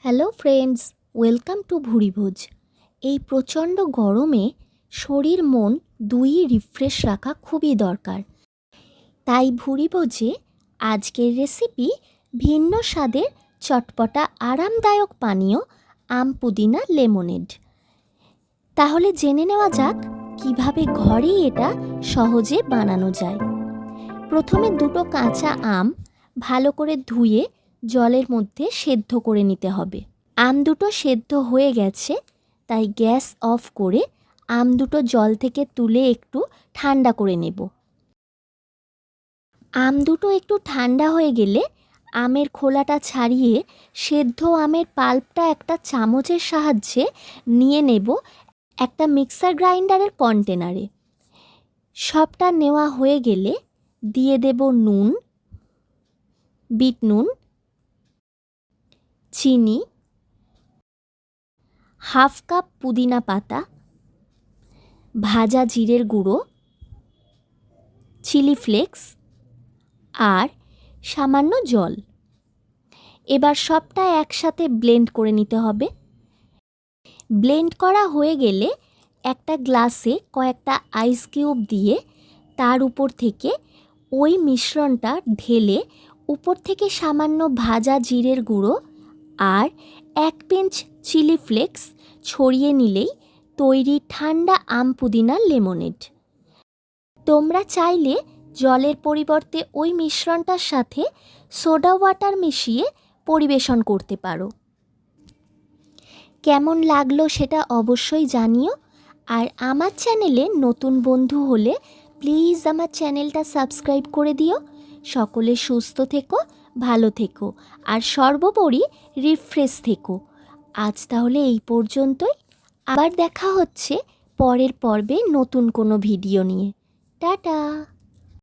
Hello friends, welcome to ভুরিভোজ। এই প্রচণ্ড গরমে শরীর মন দুইই রিফ্রেশ রাখা খুবই দরকার। তাই ভুরিভোজে আজকের রেসিপি ভিন্ন স্বাদের চটপটা আরামদায়ক পানীয় আম পুদিনা লেমনেড। তাহলে জেনে নেওয়া যাক কিভাবে ঘরেই এটা সহজে বানানো যায়। প্রথমে দুটো কাঁচা আম ভালো করে ধুয়ে জলের মধ্যে সেদ্ধ করে নিতে হবে। আম দুটো সেদ্ধ হয়ে গেছে, তাই গ্যাস অফ করে আম দুটো জল থেকে তুলে একটু ঠান্ডা করে নেব। আম দুটো একটু ঠান্ডা হয়ে গেলে আমের খোলাটা ছাড়িয়ে সেদ্ধ আমের পাল্পটা একটা চামচের সাহায্যে নিয়ে নেব একটা মিক্সার গ্রাইন্ডারের কন্টেনারে। সবটা নেওয়া হয়ে গেলে দিয়ে দেব নুন, বিট নুন, চিনি, হাফ কাপ পুদিনা পাতা, ভাজা জিরের গুঁড়ো, চিলি ফ্লেক্স আর সামান্য জল। এবার সবটা একসাথে ব্লেন্ড করে নিতে হবে। ব্লেন্ড করা হয়ে গেলে একটা গ্লাসে কয়েকটা আইস কিউব দিয়ে তার উপর থেকে ওই মিশ্রণটা ঢেলে উপর থেকে সামান্য ভাজা জিরের গুঁড়ো আর 1 পিঞ্চ চিলি ফ্লেক্স ছড়িয়ে নিলেই তৈরি ঠান্ডা আম পুদিনা লেমনেড। তোমরা চাইলে জলের পরিবর্তে ওই মিশ্রণটার সাথে সোডা ওয়াটার মিশিয়ে পরিবেশন করতে পারো। কেমন লাগলো সেটা অবশ্যই জানিও। আর আমার চ্যানেলে নতুন বন্ধু হলে প্লিজ আমার চ্যানেলটা সাবস্ক্রাইব করে দিও। সকলে সুস্থ থেকো, ভালো থেকো আর সর্বোপরি রিফ্রেশ থেকো। আজ তাহলে এই পর্যন্তই। আবার দেখা হচ্ছে পরের পর্বে নতুন কোনো ভিডিও নিয়ে। টাটা।